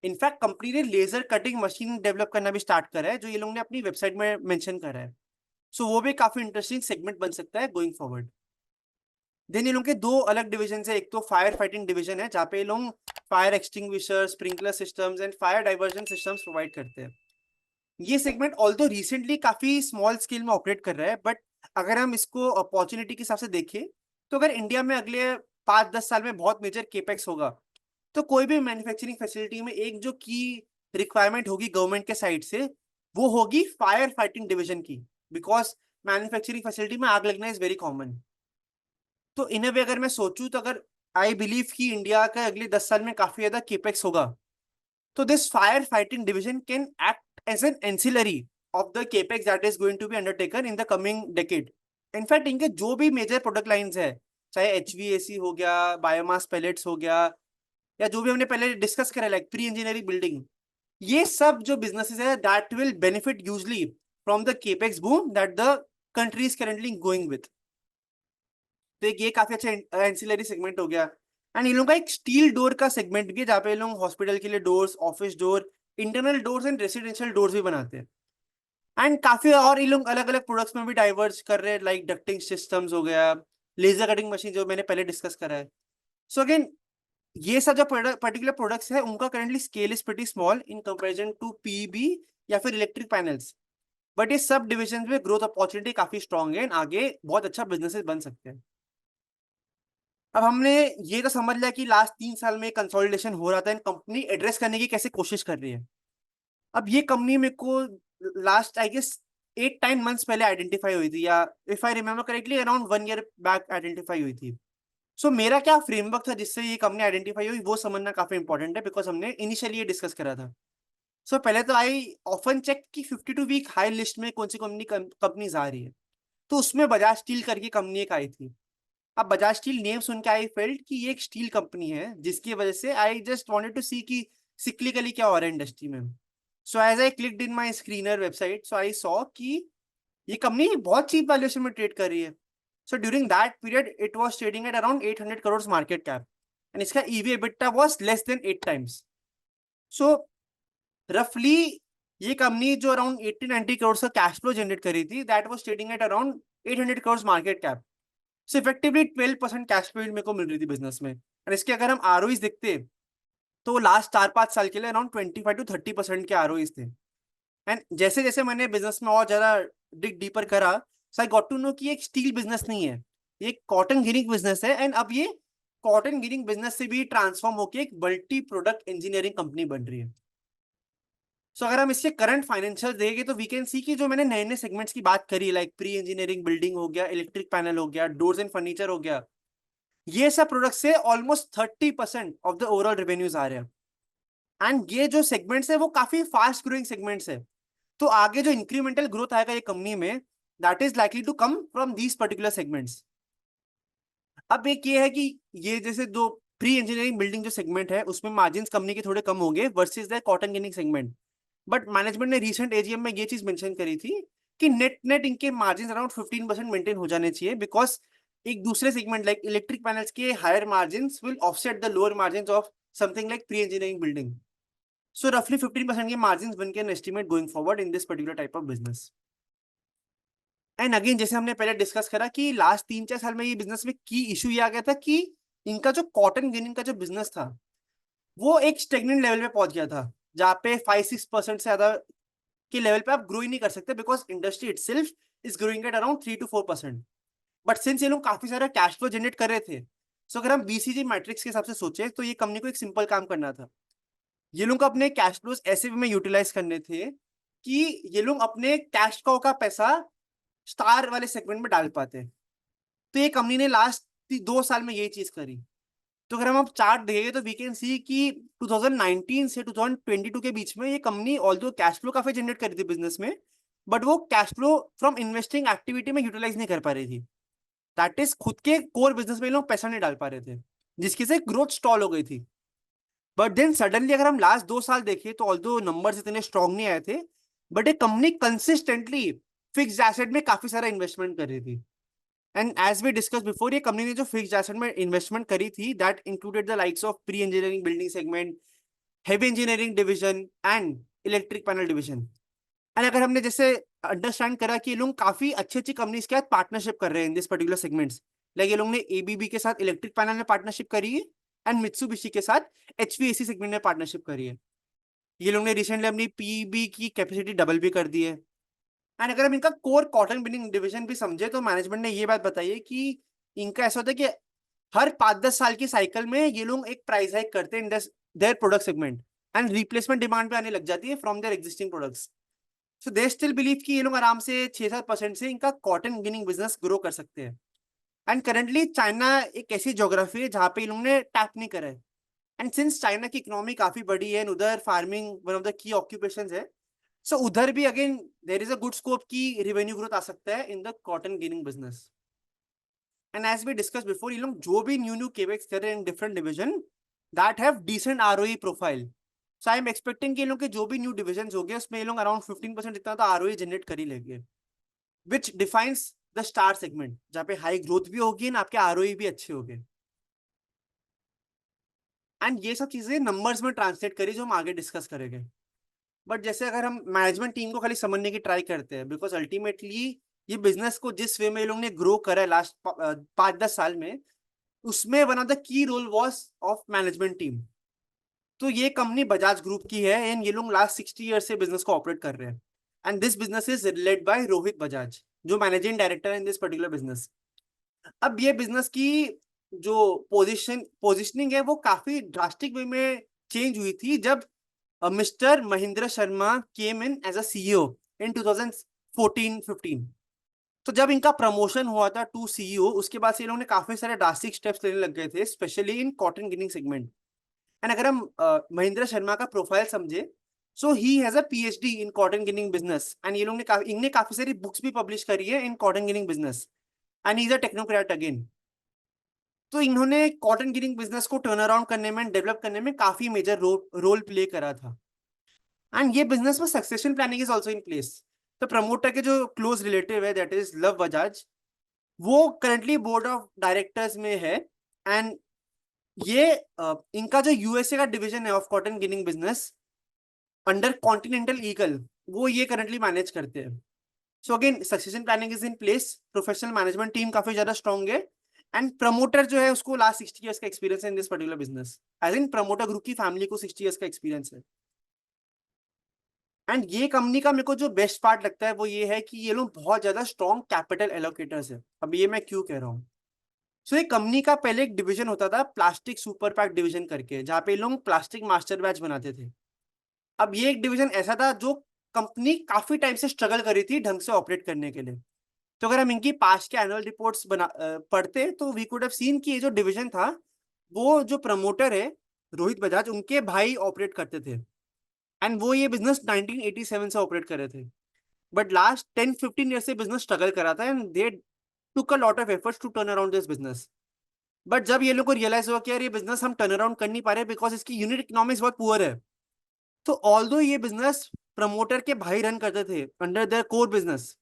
Speaker 1: इनफैक्ट कंपनी ने लेजर कटिंग मशीन डेवलप करना भी स्टार्ट करा है जो ये लोग ने अपनी वेबसाइट में मेंशन करा है। सो वो भी काफी इंटरेस्टिंग सेगमेंट बन सकता है गोइंग फॉरवर्ड। देन ये लोग के दो अलग डिवीजन है, एक तो फायर फाइटिंग डिवीजन है जहाँ पे ये लोग fire extinguisher, sprinkler systems and fire diversion systems provide करते हैं। ये सेगमेंट ऑल्दो रिसेंटली काफी स्मॉल स्केल में ऑपरेट कर रहा है, बट अगर हम इसको अपॉर्चुनिटी के हिसाब से देखें तो अगर इंडिया में अगले 5-10 साल में बहुत मेजर केपेक्स होगा तो कोई भी मैन्युफैक्चरिंग फैसिलिटी में एक जो की रिक्वायरमेंट होगी गवर्नमेंट के साइड से वो होगी फायर फाइटिंग डिवीजन की, बिकॉज मैन्युफैक्चरिंग फैसिलिटी में आग लगना इज वेरी कॉमन। तो इन वे अगर मैं सोचूं तो अगर आई बिलीव कि इंडिया का अगले 10 साल में काफी ज्यादा केपेक्स होगा तो this fire fighting division can act as an ancillary of the capex that is going to be undertaken in the coming decade. In fact इनके जो भी मेजर प्रोडक्ट लाइंस है, चाहे HVAC हो गया, बायोमास पेलेट्स हो गया, या जो भी हमने पहले डिस्कस करा लाइक प्री इंजीनियरिंग बिल्डिंग, ये सब जो बिजनेसेस है that will benefit usually from the capex boom that the country is currently going with. तो एक ये काफी अच्छा एंसिलरी सेगमेंट हो गया। एंड इन लोगों का एक स्टील डोर का सेगमेंट भी है जहाँ पे लोग हॉस्पिटल के लिए doors, office door, internal doors and residential doors भी बनाते हैं। एंड काफी और ये लोग अलग अलग प्रोडक्ट्स में भी डाइवर्स कर रहे हैं, लाइक डक्टिंग सिस्टम्स हो गया, लेजर कटिंग मशीन जो मैंने पहले डिस्कस करा है। सो अगेन ये सब जो पर्टिकुलर प्रोडक्ट्स है उनका currently scale is pretty small in comparison to PB या फिर इलेक्ट्रिक पैनल्स, बट ये सब डिविजन में ग्रोथ अपॉर्चुनिटी काफी स्ट्रॉन्ग है, आगे बहुत अच्छा बिजनेसेस बन सकते हैं। अब हमने ये तो समझ लिया कि लास्ट 3 साल में कंसोलिडेशन हो रहा था एंड कंपनी एड्रेस करने की कैसे कोशिश कर रही है। अब ये कंपनी मेरे को लास्ट आई गेस 8-9 मंथ्स पहले आइडेंटिफाई हुई थी, या if I remember correctly around 1 year back identify हुई थी। सो मेरा क्या फ्रेमवर्क था जिससे ये कंपनी आइडेंटिफाई हुई वो समझना काफी इंपॉर्टेंट है, बिकॉज हमने इनिशियली ये डिस्कस करा था। सो पहले तो आई ऑफन चेक कि 52 वीक हाई लिस्ट में कौन सी कंपनीज आ रही है, तो उसमें बजाज स्टील करके कंपनी एक आई थी। अब बजाज स्टील नेम सुन के आई फेल्ट कि ये एक स्टील कंपनी है, जिसकी वजह से I just wanted to see कि सिक्लिकली क्या हो रहा है इंडस्ट्री में। So as I clicked in my screener website, so I saw कि ये कंपनी बहुत चीप वैल्यूएशन में ट्रेड कर रही है। So during that period it was trading at around 800 crore market cap and इसका EV EBITDA was less than 8 times. So रफली ये कंपनी जो अराउंड 80-90 करोड़ का कैश फ्लो जनरेट कर रही थी, that was trading at around 800 crore market cap. So effectively 12% cash flow मेरे को मिल रही थी बिजनेस में, और इसके अगर हम आरओईज देखते तो लास्ट 4-5 साल के लिए अराउंड 25 to 30% के आरओईज थे। एंड जैसे जैसे मैंने बिजनेस में और ज्यादा डिग डीपर करा, सो आई गॉट टू नो कि एक स्टील बिजनेस नहीं है, ये कॉटन गिनिंग बिजनेस है, एंड अब ये कॉटन गिनिंग बिजनेस से भी ट्रांसफॉर्म होकर एक मल्टी प्रोडक्ट इंजीनियरिंग कंपनी बन रही है। सो अगर हम इसके करंट फाइनेंशियल देखेंगे तो वी कैन सी कि जो मैंने नए नए सेगमेंट्स की बात करी, लाइक प्री इंजीनियरिंग बिल्डिंग हो गया, इलेक्ट्रिक पैनल हो गया, डोर्स एंड फर्नीचर हो गया, ये सब प्रोडक्ट से almost 30% of the overall revenues आ रहे हैं। एंड ये जो सेगमेंट्स है वो काफी फास्ट ग्रोइंग सेगमेंट्स है, तो आगे जो इंक्रीमेंटल ग्रोथ आएगा ये कंपनी में, that is likely to come from these particular segments. अब एक ये है कि ये जैसे दो प्री इंजीनियरिंग बिल्डिंग जो सेगमेंट है उसमें मार्जिन कंपनी के थोड़े कम होंगे versus the cotton ginning segment, but management ने रिसेंट एजीएम में ये चीज मेंशन करी थी कि नेट नेट इनके मार्जिन अराउंड 15% मेंटेन हो जाने चाहिए, बिकॉज एक दूसरे सेगमेंट लाइक इलेक्ट्रिक पैनल्स के higher margin will offset the lower margin of something like pre engineering building. So रफली 15% के margin one can estimate going forward in this particular type of business. And again जैसे हमने पहले discuss करा कि last 3-4 साल में ये बिजनेस में की इशू ये आ गया था कि इनका जो कॉटन गिनिंग का जो बिजनेस था वो एक स्टेगनेंट लेवल पे पहुंच गया था, जहाँ पे 5-6% से ज्यादा के लेवल पे आप ग्रो ही नहीं कर सकते, because industry itself is growing at around 3-4%। But since ये लोग काफी सारा कैश फ्लो जनरेट कर रहे थे, सो अगर हम बीसीजी मैट्रिक्स के हिसाब से सोचे तो ये कंपनी को एक सिंपल काम करना था। ये लोग को अपने कैश फ्लोज ऐसे वे में यूटिलाइज करने थे कि ये लोग अपने कैश का पैसा स्टार वाले सेगमेंट में डाल पाते। तो ये कंपनी ने लास्ट 2 साल में यही चीज करी। तो अगर हम अब चार्ट देखें तो वी कैन सी कि 2019 से 2022 के बीच में ये कंपनी ऑल्दो कैश फ्लो काफी जनरेट कर रही थी बिजनेस में, बट वो cash flow from investing activity में यूटिलाइज नहीं कर पा रही थी, दैट इज खुद के कोर बिजनेस में लोग पैसा नहीं डाल पा रहे थे, जिसकी से ग्रोथ स्टॉल हो गई थी। बट देन सडनली अगर हम लास्ट 2 साल देखें तो ऑल्दो नंबर्स इतने स्ट्रॉन्ग नहीं आए थे, बट एक कंपनी कंसिस्टेंटली फिक्स्ड एसेट में काफी सारा इन्वेस्टमेंट कर रही थी। And as we discuss before, ये कंपनी ने जो फिक्स्ड एसेट में इन्वेस्टमेंट करी थी that included the likes of pre engineering building segment, heavy engineering division and electric panel division. And अगर हमने जैसे अंडरस्टैंड करा कि ये लोग काफी अच्छी अच्छी कंपनीज के साथ पार्टनरशिप कर रहे हैं इन दिस पर्टिकुलर सेगमेंट्स, लाइक ये लोग ने एबीबी के साथ इलेक्ट्रिक पैनल में पार्टनरशिप करी है एंड मित्सुबिशी के साथ एचवीएसी सेगमेंट में पार्टनरशिप करी है। ये लोग ने रिसेंटली अपनी पीबी की कैपेसिटी डबल भी कर दी है। एंड अगर हम इनका कोर कॉटन बिनिंग डिवीजन भी समझे तो मैनेजमेंट ने ये बात बताई है कि इनका ऐसा होता है कि हर 5-10 साल की साइकिल में ये लोग एक प्राइस हाइक करते हैं in their product segment, and replacement demand पे आने लग जाती है from their existing products. So they still believe कि ये लोग आराम से 6-7% से इनका कॉटन गिनिंग बिजनेस ग्रो कर सकते हैं। एंड करंटली चाइना एक ऐसी ज्योग्राफी है जहाँ पे इन लोगों ने टैप नहीं करा है, एंड सिंस चाइना की इकोनॉमी काफी बड़ी है, उधर farming one of the key occupation है, सो उधर भी again there is a good scope की रेवेन्यू ग्रोथ आ सकता है in the cotton ginning business. And as we discuss before, ये लोग जो भी न्यू केपेक्स कर रहे हैं in different division that have decent ROE profile. So I am expecting कि ये लोग के जो भी न्यू डिविजन हो गए उसमें ये लोग अराउंड 15% इतना तो आरओई जनरेट कर ही लेंगे, which defines the star segment, जहाँ पे हाई ग्रोथ भी होगी ना आपके आरओई भी अच्छे होंगे। एंड ये सब चीजें नंबर्स में ट्रांसलेट करी जो हम आगे डिस्कस करेंगे। बट जैसे अगर हम मैनेजमेंट टीम को खाली समझने की ट्राई करते हैं, बिकॉज अल्टीमेटली ये बिजनेस को जिस वे में ये लोग ने ग्रो करा है लास्ट 5-10 साल में, उसमें one of the key role was of management team. तो ये कंपनी बजाज ग्रुप की है एंड ये लोग लास्ट 60 ईयर से बिजनेस को ऑपरेट कर रहे हैं। And this business is led by Rohit Bajaj, जो मैनेजिंग डायरेक्टर है इन दिस पर्टिकुलर बिजनेस। अब ये बिजनेस की जो पोजिशनिंग है वो काफी ड्रास्टिक वे में चेंज हुई थी जब mister Mahendra Sharma came in as a CEO in 2014-15। तो जब इनका प्रमोशन हुआ था टू सीईओ, उसके बाद से इन लोगों ने काफी सारे ड्रास्टिक स्टेप्स लेने लग गए थे, specially in cotton ginning segment. And अगर हम महेंद्र शर्मा का प्रोफाइल समझे, so he has a PhD in cotton ginning business and ये लोग ने इनने काफी सारी बुक्स भी पब्लिश करी है इन cotton ginning business, and he is a technocrat again. तो इन्होंने कॉटन गिनिंग बिजनेस को टर्न अराउंड करने में, डेवलप करने में काफी मेजर रोल प्ले करा था। एंड ये बिजनेस में succession planning is also in place. तो प्रमोटर के जो क्लोज रिलेटिव है दैट इज लव बजाज, वो करंटली बोर्ड ऑफ डायरेक्टर्स में है। एंड ये इनका जो यूएसए का डिवीजन है of cotton ginning business under continental eagle, वो ये करंटली मैनेज करते हैं। So again succession planning is in place, professional management team काफी ज्यादा स्ट्रॉन्ग है, एंड प्रमोटर जो है उसको लास्ट 60 ईयर्स का एक्सपीरियंस है in this particular business. As in promoter group की फैमिली को 60 ईयर्स का एक्सपीरियंस है। एंड ये कंपनी का मेरे को जो बेस्ट पार्ट लगता है वो ये है कि ये लोग बहुत ज्यादा स्ट्रॉन्ग कैपिटल एलोकेटर्स है। अब ये मैं क्यों कह रहा हूँ, सो ये कंपनी का पहले एक डिवीजन होता था प्लास्टिक सुपर पैक डिवीजन करके, जहाँ पे लोग प्लास्टिक मास्टर बैच बनाते थे। अब ये एक डिवीजन ऐसा था जो कंपनी काफी टाइम से स्ट्रगल करी थी ढंग से ऑपरेट करने के लिए। तो अगर हम इनकी पास्ट के एनुअल रिपोर्ट्स पढ़ते तो वी कुड हैव सीन कि ये जो डिवीजन था वो जो प्रमोटर है रोहित बजाज, उनके भाई ऑपरेट करते थे। एंड वो ये बिजनेस 1987 से ऑपरेट कर रहे थे। बट लास्ट 10-15 ईयर से बिजनेस स्ट्रगल करा था and they took a lot of efforts to turn around this business. But जब ये लोग को रियलाइज हुआ कि यार ये बिजनेस हम टर्न अराउंड कर नहीं पा रहे बिकॉज इसकी यूनिट इकोनॉमिक्स बहुत पुअर है। तो ऑल्दो ये बिजनेस प्रमोटर के भाई रन करते थे under their core business,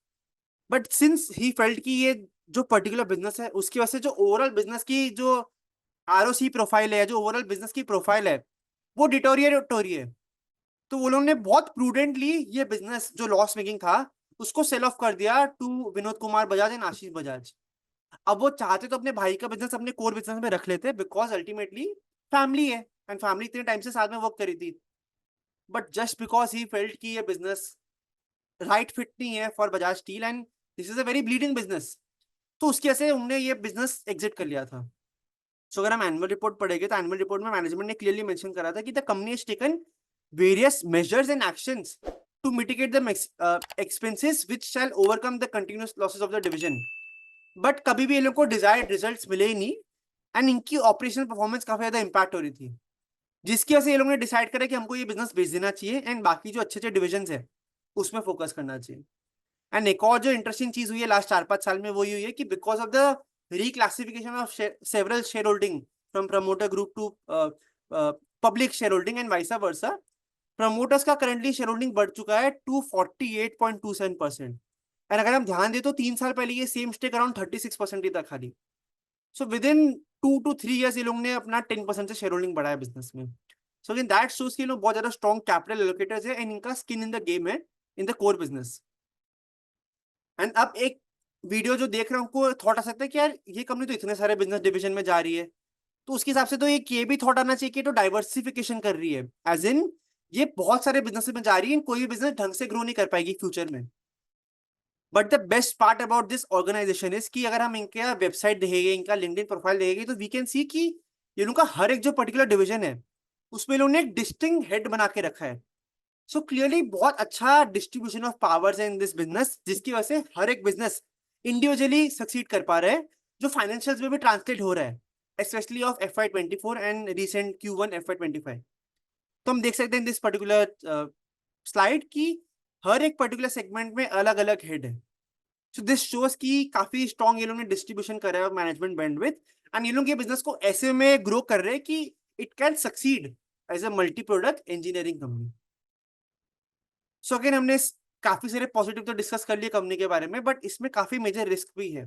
Speaker 1: but since he felt कि ये जो पर्टिकुलर बिजनेस है उसकी वजह से जो ओवरऑल बिजनेस की जो आरओसी प्रोफाइल है, जो ओवरऑल बिजनेस की प्रोफाइल है, वो डिटोरिएट हो रही है। तो वो लोगों ने बहुत प्रूडेंटली ये बिजनेस जो लॉस मेकिंग था उसको सेल ऑफ कर दिया टू विनोद कुमार बजाज एंड आशीष बजाज। अब वो चाहते तो अपने भाई का बिजनेस अपने कोर बिजनेस में रख लेते बिकॉज अल्टीमेटली फैमिली है एंड फैमिली इतने टाइम से साथ में वर्क करी थी। But just because he felt कि ये बिजनेस राइट फिट नहीं है for Bajaj steel and this is a very bleeding business, तो उसकी वजह से उन्होंने ये बिजनेस एग्जिट कर लिया था। सो अगर हम एनुअल रिपोर्ट पढ़ेंगे तो एनुअल रिपोर्ट में मैनेजमेंट ने क्लियरली मेंशन करा था कि the company has taken various measures and actions to mitigate the expenses which shall overcome the continuous losses of the division. But कभी भी ये लोग को डिजायर्ड रिजल्ट्स मिले ही नहीं एंड इनकी ऑपरेशनल परफॉर्मेंस काफी ज्यादा इंपैक्ट हो रही थी, जिसकी वजह से ये लोग ने डिसाइड करा कि हमको ये बिजनेस बेच देना चाहिए एंड बाकी जो अच्छे अच्छे डिविजन है उसमें फोकस करना चाहिए। एंड एक और जो इंटरेस्टिंग चीज हुई है लास्ट 4-5 साल में वो ये हुई है कि because of the reclassification of several shareholding from promoter group to public shareholding and vice versa, promoters का करंटली शेयर होल्डिंग बढ़ चुका है टू 48.27%। एंड अगर हम ध्यान दें तो 3 साल पहले ये सेम स्टेक अराउंड 36% ही था खाली। So with in 2 to 3 years ये लोग ने अपना 10% से शेयर होल्डिंग बढ़ाया बिजनेस में। सो अगेन दैट शोज कि लोग बहुत ज्यादा स्ट्रॉन्ग कैपिटल एलोकेटर्स है एंड इनका स्किन इन द गेम है in the core business. And अब एक वीडियो जो देख रहे हैं उनको थॉट आ सकता है कि यार ये कंपनी तो इतने सारे बिजनेस डिवीजन में जा रही है, तो उसके हिसाब से तो ये भी थॉट आना चाहिए कि तो डाइवर्सिफिकेशन कर रही है, एज इन ये बहुत सारे बिजनेस में जा रही है, कोई भी बिजनेस ढंग से ग्रो नहीं कर पाएगी फ्यूचर में। But the best part about this organisation is कि अगर हम इनका वेबसाइट देखेंगे, इनका लिंक्डइन प्रोफाइल देखेंगे, तो वी कैन सी कि ये लोग का हर एक जो पर्टिकुलर डिवीजन है उसमें लोगों ने एक डिस्टिंक्ट हेड बना के रखा है। सो क्लियरली बहुत अच्छा डिस्ट्रीब्यूशन ऑफ पावर्स है इन दिस बिजनेस, जिसकी वजह से हर एक बिजनेस इंडिविजुअली सक्सीड कर पा रहे हैं, जो फाइनेंशियल्स में भी ट्रांसलेट हो रहा है specially of FY24 and recent Q1 FY25। तो हम देख सकते हैं दिस पर्टिकुलर स्लाइड की हर एक पर्टिकुलर सेगमेंट में अलग अलग हेड है। सो दिस शोज की काफी स्ट्रॉन्ग ये लोग ने डिस्ट्रीब्यूशन कर रहा है मैनेजमेंट बैंडविड्थ, एंड ये लोग ये बिजनेस को ऐसे में ग्रो कर रहे हैं कि it can succeed as a multi product engineering company. So again हमने काफी सारे पॉजिटिव तो डिस्कस कर लिए कंपनी के बारे में, बट इसमें काफी मेजर रिस्क भी है।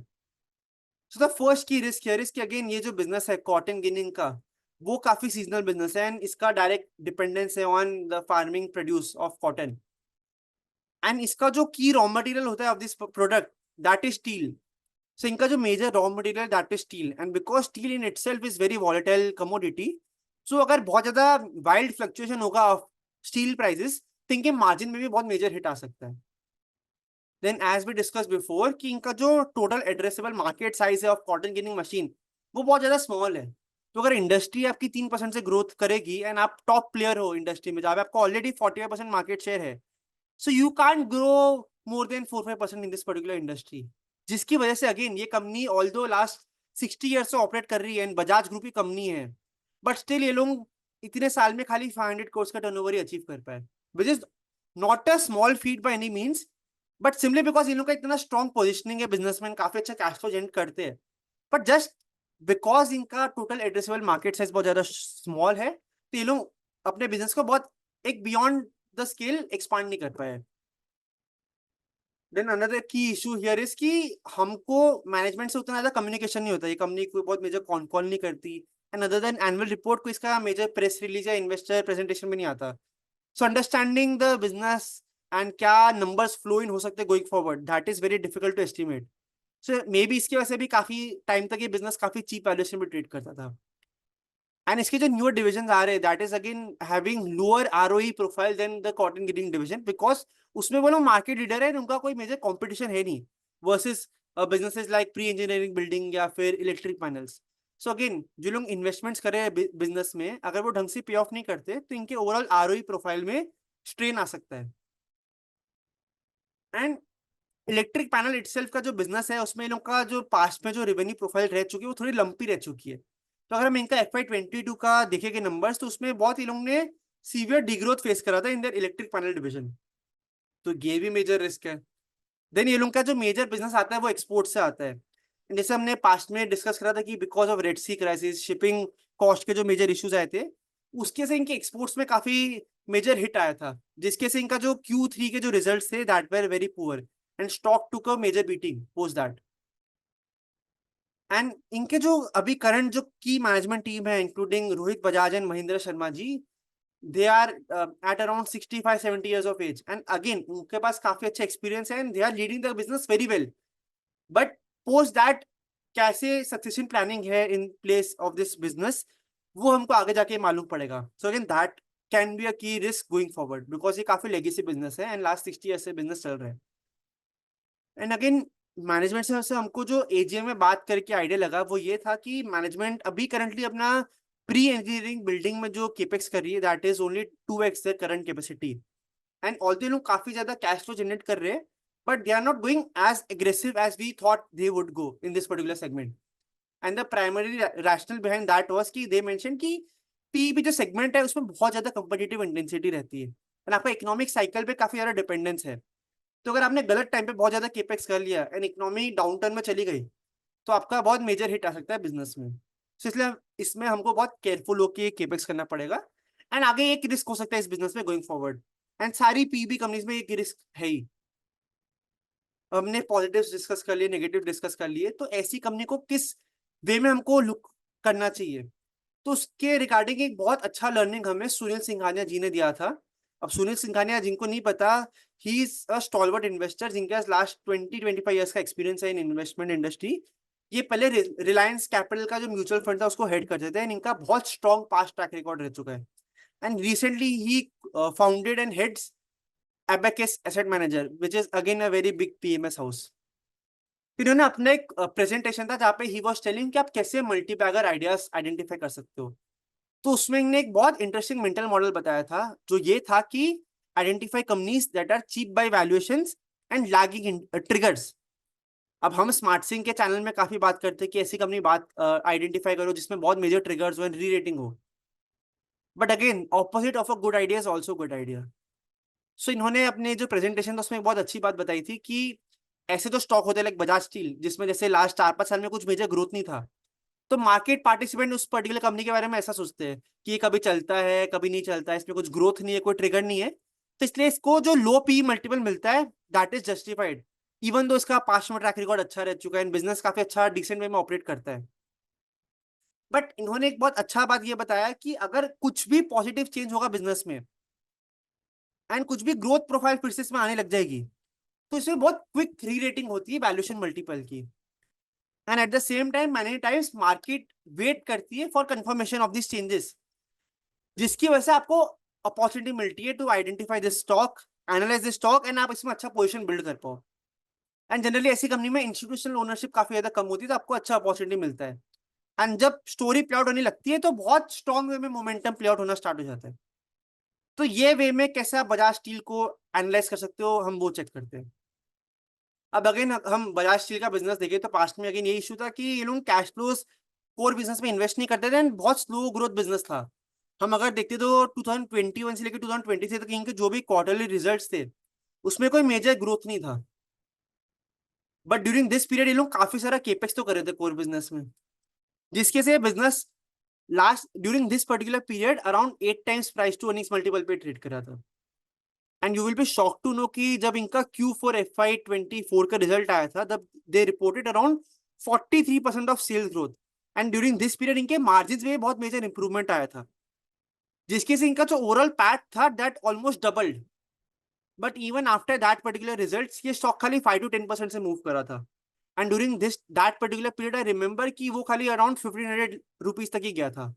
Speaker 1: So the first key risk here is कि अगेन ये जो बिजनेस है कॉटन गिनिंग का, वो काफी सीजनल बिजनेस है एंड इसका डायरेक्ट डिपेंडेंस है on the farming produce of cotton. And इसका जो की रॉ मटेरियल होता है of this product that is steel. So इनका जो major raw material that is steel, and because steel in itself is very volatile commodity, so अगर बहुत ज्यादा wild fluctuation होगा ऑफ स्टील प्राइसेस तो इनके मार्जिन में भी बहुत मेजर हिट आ सकता है. Then as we discuss before कि इनका जो टोटल एड्रेसेबल मार्केट साइज है ऑफ कॉटन गिनिंग मशीन वो बहुत ज्यादा स्मॉल है. तो अगर इंडस्ट्री आपकी 3% से ग्रोथ करेगी एंड आप टॉप प्लेयर हो इंडस्ट्री में जहाँ पे आपको ऑलरेडी 45% मार्केट शेयर है, so you can grow more than 4-5% in this particular industry. जिसकी वजह से अगेन ये कंपनी ऑल्दो लास्ट 60 ईयर्स से ऑपरेट कर रही है एंड बजाज ग्रुप की कंपनी है, बट स्टिल ये लोग इतने साल में खाली 500 करोड़ का टर्नओवर ही अचीव कर पाए, which is not a small feet by any means, but simply because in लोग का इतना स्ट्रॉन्ग पोजिशनिंग है, बिजनेसमैन काफी अच्छा कैश फ्लो जनरेट करते हैं, बट जस्ट बिकॉज इनका टोटल एड्रेसेबल मार्केट साइज बहुत ज्यादा स्मॉल है तो ये लोग अपने बिजनेस को बहुत एक बियॉन्ड द स्केल एक्सपांड नहीं कर पाए. देन अनदर की इशू हियर इज कि हमको मैनेजमेंट से उतना ज्यादा कम्युनिकेशन नहीं होता, ये कंपनी कोई बहुत मेजर कॉन कॉल नहीं करती, and other than annual report को इसका मेजर प्रेस रिलीज या इन्वेस्टर प्रेजेंटेशन में नहीं आता. So understanding the business and क्या नंबर्स फ्लो इन हो सकते हैं going forward, that is very difficult to estimate. So maybe इसकी वजह से भी काफी टाइम तक ये बिजनेस काफी चीप वैल्यूएशन में ट्रेड करता था. एंड इसके जो न्यूअर डिविजन आ रहे हैं that is again having lower ROE profile than the cotton ginning division, because उसमें वो लोग मार्केट लीडर है, उनका कोई मेजर कंपटीशन है नहीं versus businesses like pre engineering building या फिर इलेक्ट्रिक पैनल्स. सो अगेन जो लोग इन्वेस्टमेंट्स कर रहे हैं बिजनेस में, अगर वो ढंग से पे ऑफ नहीं करते तो इनके ओवरऑल आरओई प्रोफाइल में स्ट्रेन आ सकता है. एंड इलेक्ट्रिक पैनल इटसेल्फ का जो बिजनेस है उसमें इन लोग का जो पास्ट में जो रेवेन्यू प्रोफाइल रह चुकी है वो थोड़ी लंपी रह चुकी है. तो अगर हम इनका FY22 का देखेंगे नंबर्स तो उसमें बहुत इन लोगों ने सीवियर डिग्रोथ फेस करा था in their electric panel division, तो ये भी मेजर रिस्क है. देन ये लोग का जो मेजर बिजनेस आता है वो एक्सपोर्ट से आता है. जैसे हमने पास्ट में डिस्कस करा था कि because of Red Sea crisis shipping cost के जो मेजर इश्यूज आए थे उसके से इनके एक्सपोर्ट्स में काफी मेजर हिट आया था, जिसके से इनका जो Q3 के जो रिजल्ट्स थे that were very poor and stock took a major beating post that. And इनके जो अभी करंट जो की मैनेजमेंट टीम है including Rohit Bajaj and Mahendra Sharma ji, they are at around 65-70 years of age, and again उनके पास काफी अच्छा एक्सपीरियंस है and they are leading the business very well. But post that कैसे सक्सेशन प्लानिंग है in place of this business वो हमको आगे जाके मालूम पड़ेगा. So again that can be a की रिस्क गोइंग फॉरवर्ड बिकॉज ये काफी लेगेसी बिजनेस है एंड लास्ट 60 ईयर्स से बिजनेस चल रहा है. एंड अगेन मैनेजमेंट से हमको जो एजीएम में बात करके आइडिया लगा वो ये था कि मैनेजमेंट अभी करंटली अपना प्री इंजीनियरिंग बिल्डिंग में जो केपेक्स कर रही है that is only 2x their current capacity, and although लोग काफी ज्यादा कैश फ्लो जनरेट कर रहे हैं but they are not going as aggressive as we thought they would go in this particular segment. And the primary rational behind that was कि they mention कि PEB जो segment है उसमें बहुत ज्यादा कंपिटिटिव इंटेंसिटी रहती है एंड आपका इकोनॉमिक साइकिल पे काफी ज्यादा डिपेंडेंस है. तो अगर आपने गलत टाइम पे बहुत ज्यादा केपेक्स कर लिया एंड इकोनॉमी डाउन टर्न में चली गई तो आपका बहुत मेजर हिट आ सकता है बिजनेस में. तो इसलिए इसमें हमको बहुत केयरफुल होकर केपेक्स करना पड़ेगा एंड आगे एक रिस्क हो सकता है इस बिजनेस में गोइंग फॉरवर्ड. एंड सारी पीबी कंपनीज में एक रिस्क है ही. हमने पॉजिटिव्स डिस्कस कर लिए, नेगेटिव डिस्कस कर लिए, तो ऐसी कंपनी को किस वे में हमको लुक करना चाहिए, तो उसके रिगार्डिंग एक बहुत अच्छा लर्निंग हमें सुनील सिंघानिया जी ने दिया था. अब सुनील सिंघानिया जिनको नहीं पता, he is a stalwart investor जिनके पास लास्ट 20-25 ईयर्स का एक्सपीरियंस है इन इन्वेस्टमेंट इंडस्ट्री. ये पहले रिलायंस कैपिटल का जो म्यूचुअल फंड था उसको हेड करते थे एंड इनका बहुत स्ट्रॉन्ग पास्ट ट्रैक रिकॉर्ड रह चुका है. And recently he founded and heads Abacus Asset Manager, which is again a very big PMS house. इन्होंने अपना एक प्रेजेंटेशन था जहाँ पे ही वाज टेलिंग कि आप कैसे मल्टीबैगर आइडियाज आइडेंटिफाई कर सकते हो. तो उसमें इन्होंने एक बहुत इंटरेस्टिंग मेंटल मॉडल बताया था जो ये था कि identify companies that are cheap by valuations and lagging triggers. अब हम स्मार्ट सिंह के चैनल में काफी बात करते हैं कि ऐसी कंपनी बात आइडेंटिफाई करो जिसमें बहुत मेजर ट्रिगर्स हो एंड री रेटिंग हो. But again opposite of a good idea is also good idea. So इन्होंने अपने जो प्रेजेंटेशन था उसमें एक बहुत अच्छी बात बताई थी कि ऐसे तो स्टॉक होते हैं लाइक बजाज स्टील जिसमें जैसे लास्ट 4-5 साल में कुछ मेजर ग्रोथ नहीं था, तो मार्केट पार्टिसिपेंट उस पर्टिकुलर कंपनी के बारे में ऐसा सोचते हैं कि ये कभी चलता है कभी नहीं चलता है, इसमें कुछ ग्रोथ नहीं है, कोई ट्रिगर नहीं है, तो इसलिए इसको जो लो पी मल्टीपल मिलता है that is justified even though इसका पास्ट में ट्रैक रिकॉर्ड अच्छा रह चुका है, बिजनेस काफी अच्छा डिसेंट वे में ऑपरेट करता है. बट इन्होंने एक बहुत अच्छा बात ये बताया कि अगर कुछ भी पॉजिटिव चेंज होगा बिजनेस में एंड कुछ भी ग्रोथ प्रोफाइल फिर से इसमें आने लग जाएगी तो इसमें बहुत क्विक री रेटिंग होती है वैल्यूएशन मल्टीपल की। And at the same time many times market wait करती है for confirmation of this changes, जिसकी वजह से आपको अपॉर्चुनिटी मिलती है to identify this stock, analyse this stock, and आप इसमें अच्छा पोजीशन बिल्ड कर पाओ। एंड जनरली ऐसी कंपनी में इंस्टीट्यूशनल ओनरशिप काफी ज्यादा कम होती है, तो आपको अच्छा अपॉर्चुनिटी मिलता है। एंड जब स्टोरी प्ले आउट होने लगती है तो बहुत स्ट्रॉन्ग वे में मोमेंटम प्ले आउट होना स्टार्ट हो जाता है। तो ये वे में कैसे आप बजाज स्टील को एनालाइज कर सकते हो, हम वो चेक करते हैं। अब अगेन हम बजाज स्टील का बिजनेस देखें तो पास्ट में अगेन ये इशू था कि ये लोग कैश फ्लोज कोर बिजनेस में इन्वेस्ट नहीं करते थे एंड बहुत स्लो ग्रोथ बिजनेस था। हम अगर देखते तो 2021 से लेकर 2023 तक इनके जो भी क्वार्टरली रिजल्ट्स थे उसमें कोई मेजर ग्रोथ नहीं था। बट ड्यूरिंग दिस पीरियड ये लोग काफी सारा केपेक्स तो कर रहे थे कोर बिजनेस में, जिसके से business last during this particular period around 8 times price to earnings multiple पे ट्रेड करा था। And you will be shock to know कि जब इनका Q4 FY24 का रिजल्ट आया था तब they reported around 43% of sales growth. And during this period इनके मार्जिन में बहुत मेजर इंप्रूवमेंट आया था, जिसके से इनका जो ओवरऑल पैट था that almost doubled. But even after that particular result ये स्टॉक खाली 5 to 10% से मूव करा था। And during this that particular period I remember कि वो खाली अराउंड 1500 रुपीज तक ही गया था।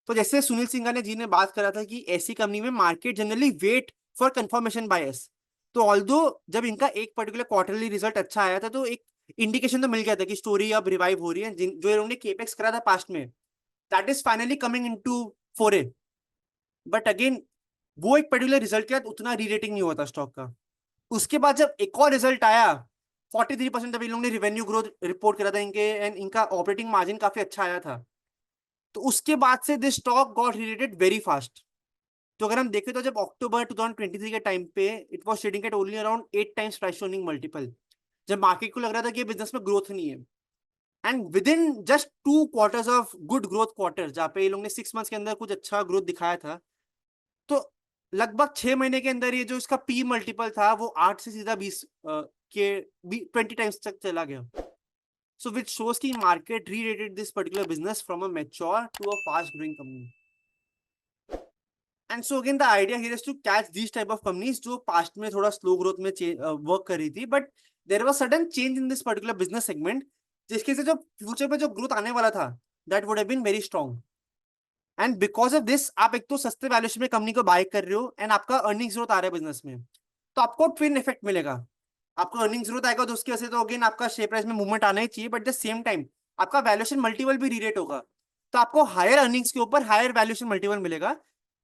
Speaker 1: तो जैसे सुनील सिंघानिया जी ने बात करा था कि ऐसी कंपनी में market generally wait for confirmation bias. तो ऑल्दो जब इनका एक पर्टिकुलर क्वार्टरली रिजल्ट अच्छा आया था तो एक इंडिकेशन तो मिल गया था कि स्टोरी अब रिवाइव हो रही है, जो इन्होंने केपेक्स करा था पास्ट में that is finally coming into फोरे। बट अगेन वो एक पर्टिकुलर रिजल्ट के बाद उतना री रेटिंग नहीं हुआ था स्टॉक का। उसके बाद जब एक और रिजल्ट आया 43%, जब इन लोगों ने रिवेन्यू ग्रोथ रिपोर्ट करा था इनके एंड इनका ऑपरेटिंग मार्जिन काफी अच्छा आया था, तो उसके बाद से this stock got related very fast. तो अगर हम देखें तो जब अक्टूबर 2023 के टाइम पे it was trading at only around 8 times price earning multiple, जब मार्केट को लग रहा था कि बिजनेस में ग्रोथ नहीं है। And with in just 2 quarters of good growth quarter, जहाँ पे ये लोग ने 6 मंथ्स के अंदर कुछ अच्छा ग्रोथ दिखाया था, तो लगभग 6 महीने के अंदर ये जो इसका पी मल्टीपल था वो 8 से सीधा 20 के 20 टाइम्स तक चला गया। सो विच शोज की market rerated this particular business from a mature to a fast growing company. And so again the idea here is to catch this type of companies जो past में थोड़ा slow growth में work कर रही थी, but there was sudden change in this particular business segment, जिसके से जो फ्यूचर में जो ग्रोथ आने वाला था that would have been very strong. And because of this आप एक तो सस्ते वैल्यूएशन में कंपनी को बाय कर रहे हो एंड आपका अर्निंग्स ग्रोथ आ रहा है बिजनेस में, तो आपको ट्विन इफेक्ट मिलेगा। आपको अर्निंग्स ग्रोथ आएगा तो उसकी वजह से तो अगेन आपका शेयर प्राइस में मूवमेंट आना ही चाहिए, बट द सेम टाइम आपका वैल्यूएशन मल्टीपल भी रीरेट होगा, तो आपको हायर अर्निंग्स के ऊपर हायर वैल्यूएशन मल्टीपल मिलेगा,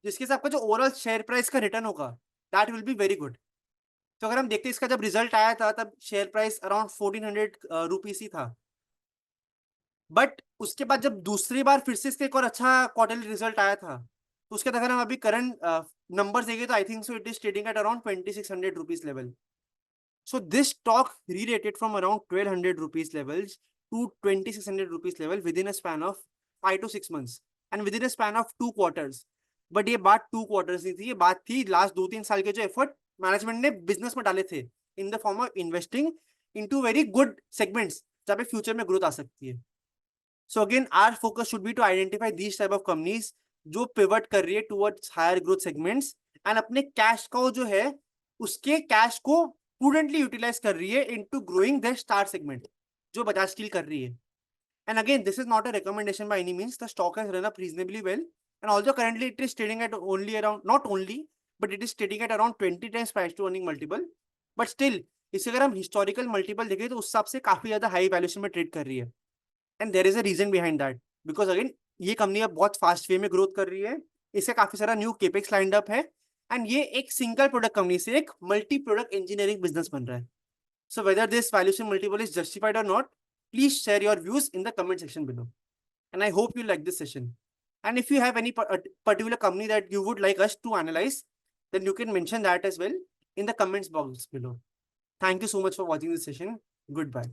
Speaker 1: जिसके से आपका जो ओवरऑल शेयर प्राइस का रिटर्न होगा that will be very good. तो अगर हम देखते हैं इसका जब रिजल्ट आया था तब शेयर प्राइस अराउंड 1400 रुपीज ही था। बट उसके बाद जब दूसरी बार फिर से इसका एक और अच्छा क्वार्टरली रिजल्ट आया था, तो उसके बाद अगर हम अभी करंट नंबर्स देखें तो I think so it is trading at around 2600 rupees level. So this stock re-rated from around 1200 rupees levels to 2600 rupees level within a span of 5 to 6 months and within a span of 2 quarters. But ये बात 2 quarters नहीं थी, ये बात थी last 2-3 साल के जो एफर्ट मैनेजमेंट ने बिजनेस में डाले थे in the form of investing into very good segments जहाँ पे फ्यूचर में ग्रोथ आ सकती है। So again our focus should be to identify these type of companies जो पिवट कर रही है towards higher growth segments and अपने कैश को जो है उसके कैश को प्रूडेंटली यूटिलाइज कर रही है into growing the star segment जो बजाज स्टील कर रही है। And again this is not a recommendation by any means, the stock has run up reasonably well and also currently it is trading at only around not only but it is trading at around 20 times price to earning multiple. But still इसे अगर हम historical multiple देखें तो उस हिसाब से काफी ज्यादा हाई वैल्यूएशन में ट्रेड कर रही है। And there is a reason behind that, because again ये कंपनी अब बहुत फास्ट वे में ग्रोथ कर रही है, इससे काफी सारा न्यू केपेक्स लाइंड अप है एंड ये एक सिंगल प्रोडक्ट कंपनी से एक मल्टी प्रोडक्ट इंजीनियरिंग बिजनेस बन रहा है। So whether this valuation multiple is justified or not, please share your views in the comment section below. And I hope you like this session. And if you have any particular company that you would like us to analyze, then you can mention that as well in the comments box below. Thank you so much for watching this session. Goodbye.